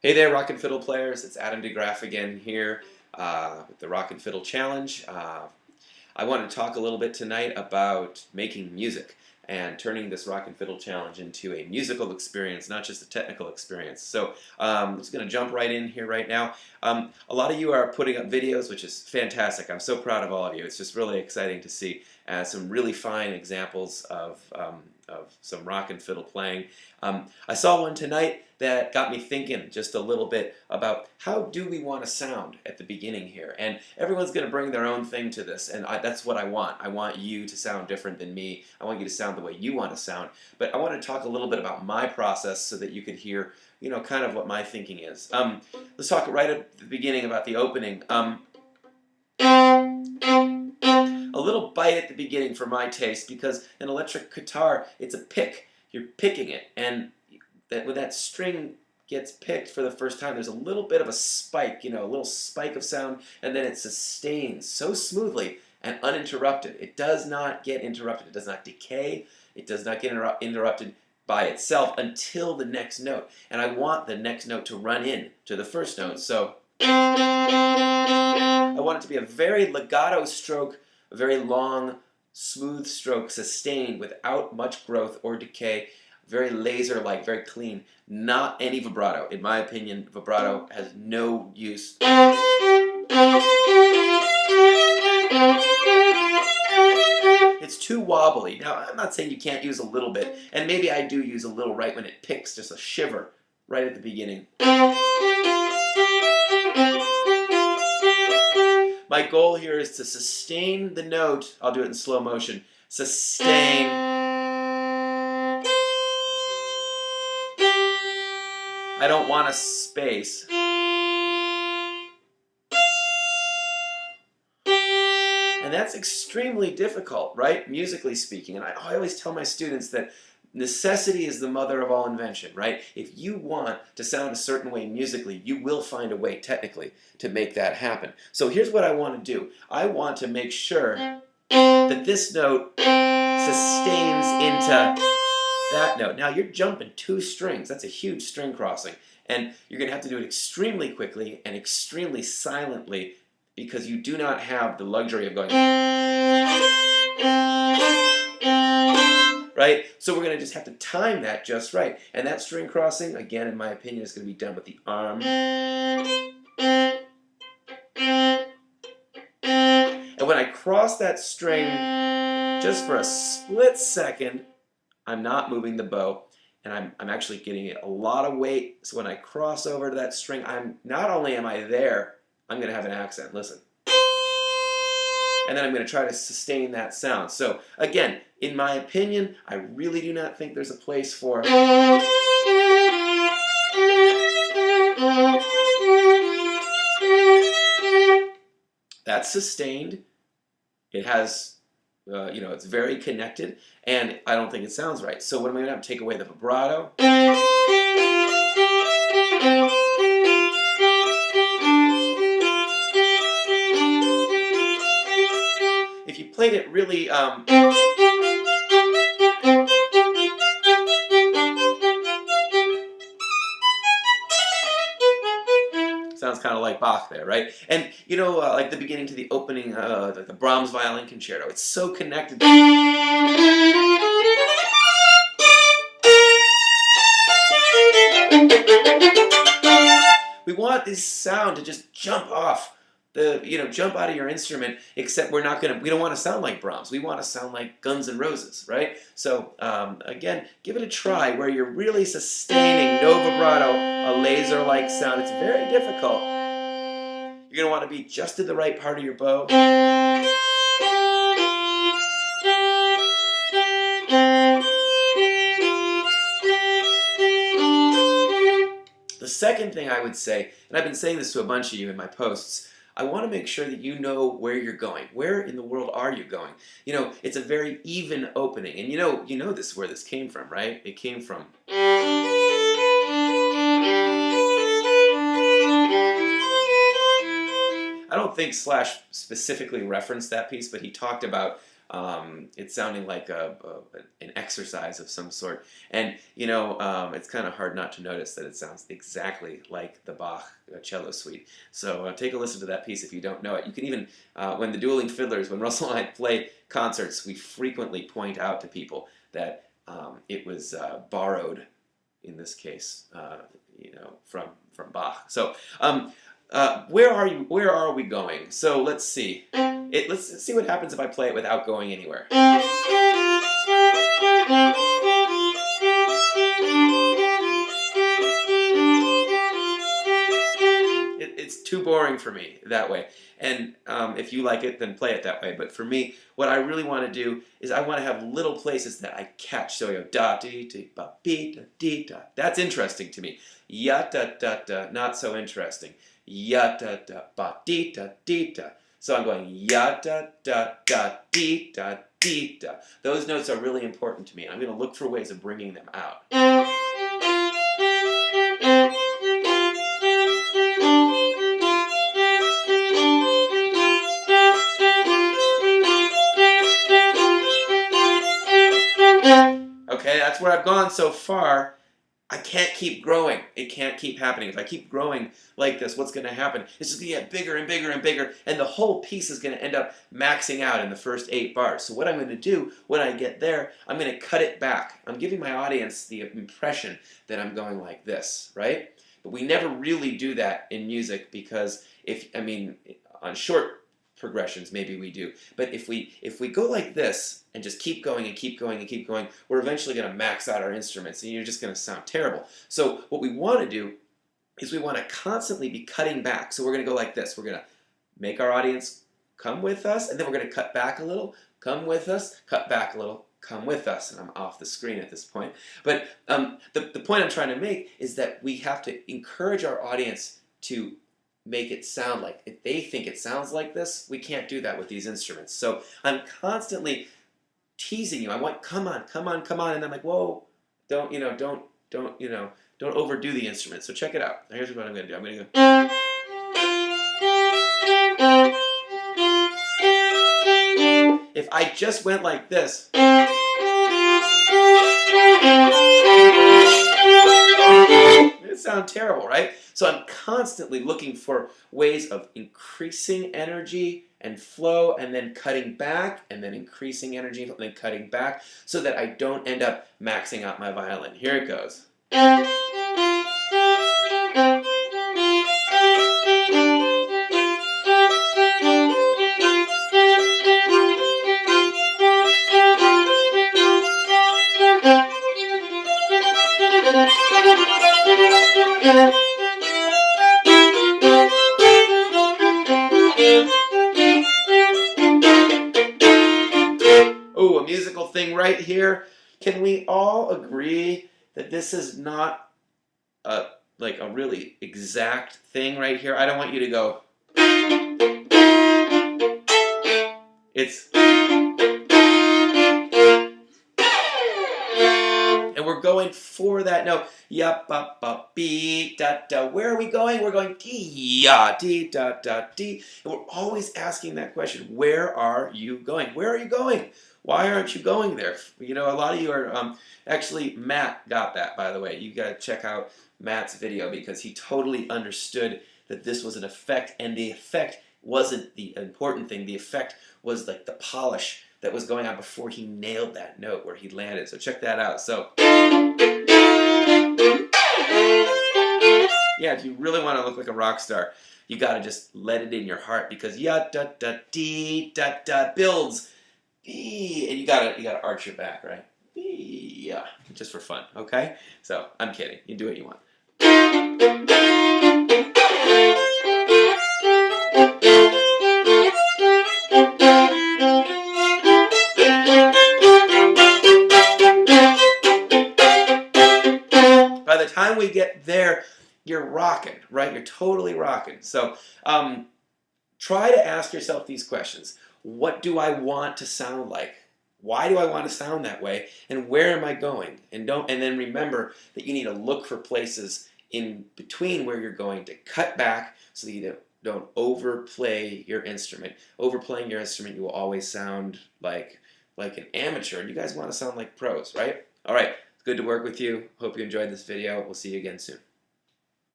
Hey there, rock and fiddle players. It's Adam DeGraff again here with the Rock and Fiddle Challenge. I want to talk a little bit tonight about making music and turning this Rock and Fiddle Challenge into a musical experience, not just a technical experience. So I'm just going to jump right in here right now. A lot of you are putting up videos, which is fantastic. I'm so proud of all of you. It's just really exciting to see some really fine examples of some rock and fiddle playing. I saw one tonight that got me thinking just a little bit about how do we want to sound at the beginning here. And everyone's going to bring their own thing to this, and that's what I want. I want you to sound different than me. I want you to sound the way you want to sound. But I want to talk a little bit about my process so that you can hear, you know, kind of what my thinking is. Let's talk right at the beginning about the opening. A little bite at the beginning for my taste, because an electric guitar, it's a pick. You're picking it, and when that string gets picked for the first time, there's a little bit of a spike, you know, a little spike of sound, and then it sustains so smoothly and uninterrupted. It does not get interrupted. It does not decay. It does not get interrupted by itself until the next note. And I want the next note to run in to the first note. So I want it to be a very legato stroke, a very long, smooth stroke, sustained without much growth or decay. Very laser-like, very clean. Not any vibrato. In my opinion, vibrato has no use. It's too wobbly. Now, I'm not saying you can't use a little bit, and maybe I do use a little right when it picks, just a shiver right at the beginning. My goal here is to sustain the note. I'll do it in slow motion. Sustain. I don't want a space. And that's extremely difficult, right? Musically speaking. And I always tell my students that necessity is the mother of all invention, right? If you want to sound a certain way musically, you will find a way technically to make that happen. So here's what I want to do. I want to make sure that this note sustains into that note. Now you're jumping two strings. That's a huge string crossing. And you're going to have to do it extremely quickly and extremely silently, because you do not have the luxury of going, right? So we're going to just have to time that just right. And that string crossing, again, in my opinion, is going to be done with the arm. And when I cross that string, just for a split second, I'm not moving the bow, and I'm actually getting a lot of weight. So when I cross over to that string, not only am I there, I'm going to have an accent. Listen. And then I'm going to try to sustain that sound. So again, in my opinion, I really do not think there's a place for that's sustained. It has you know, it's very connected, and I don't think it sounds right. So what am I going to have to take away the vibrato? If you played it really sounds kind of like Bach there, right? And you know, like the beginning to the opening, the Brahms Violin Concerto, it's so connected. We want this sound to just jump off jump out of your instrument, except we don't want to sound like Brahms. We want to sound like Guns N' Roses, right? So again, give it a try where you're really sustaining, no vibrato, a laser-like sound. It's very difficult. You're going to want to be just at the right part of your bow. The second thing I would say, and I've been saying this to a bunch of you in my posts, I want to make sure that you know where you're going. Where in the world are you going? You know, it's a very even opening. And you know this where this came from, right? It came from. I don't think Slash specifically referenced that piece, but he talked about It's sounding like an exercise of some sort. And, it's kind of hard not to notice that it sounds exactly like the Bach cello suite. So take a listen to that piece if you don't know it. You can even, when the Dueling Fiddlers, when Russell and I play concerts, we frequently point out to people that it was borrowed, in this case, from Bach. So where are we going? So let's see. Let's see what happens if I play it without going anywhere. It's too boring for me that way. And if you like it, then play it that way. But for me, what I really want to do is I want to have little places that I catch. So you go da dee dee ba bee da dee da. That's interesting to me. Ya da da da, not so interesting. Ya da da ba dee da dee da. So I'm going ya da da da dee da dee da. Those notes are really important to me. I'm going to look for ways of bringing them out. Okay, that's where I've gone so far. I can't keep growing. It can't keep happening. If I keep growing like this, what's going to happen? It's just going to get bigger and bigger and bigger, and the whole piece is going to end up maxing out in the first 8 bars. So what I'm going to do when I get there, I'm going to cut it back. I'm giving my audience the impression that I'm going like this, right? But we never really do that in music because on short progressions maybe we do, but if we go like this and just keep going and keep going and keep going, we're eventually going to max out our instruments and you're just going to sound terrible. So what we want to do is we want to constantly be cutting back. So we're going to go like this. We're going to make our audience come with us, and then we're going to cut back a little, come with us, cut back a little, come with us. And I'm off the screen at this point. But the point I'm trying to make is that we have to encourage our audience to make it sound like, if they think it sounds like this, we can't do that with these instruments. So I'm constantly teasing you. I want, come on, come on, come on. And I'm like, whoa, don't overdo the instrument. So check it out. Here's what I'm going to do. I'm going to go. If I just went like this, it sounds terrible, right? So I'm constantly looking for ways of increasing energy and flow, and then cutting back, and then increasing energy, and then cutting back, so that I don't end up maxing out my violin. Here it goes. Oh, a musical thing right here. Can we all agree that this is not like a really exact thing right here? I don't want you to go. It's... and we're going for that note. Ya ba ba bee da da. Where are we going? We're going dee ya dee da da dee. And we're always asking that question. Where are you going? Where are you going? Why aren't you going there? A lot of you are actually, Matt got that, by the way. You got to check out Matt's video because he totally understood that this was an effect, and the effect wasn't the important thing. The effect was like the polish that was going on before he nailed that note where he landed. So check that out. So yeah, if you really want to look like a rock star, you got to just let it in your heart, because ya da da dee da da builds, and you gotta arch your back, right? Yeah, just for fun, okay? So I'm kidding. You do what you want. By the time we get there, you're rocking, right? You're totally rocking. So try to ask yourself these questions. What do I want to sound like? Why do I want to sound that way? And where am I going? And then remember that you need to look for places in between where you're going to cut back so that you don't overplay your instrument. Overplaying your instrument, you will always sound like like an amateur, and you guys want to sound like pros, right? All right, it's good to work with you. Hope you enjoyed this video. We'll see you again soon.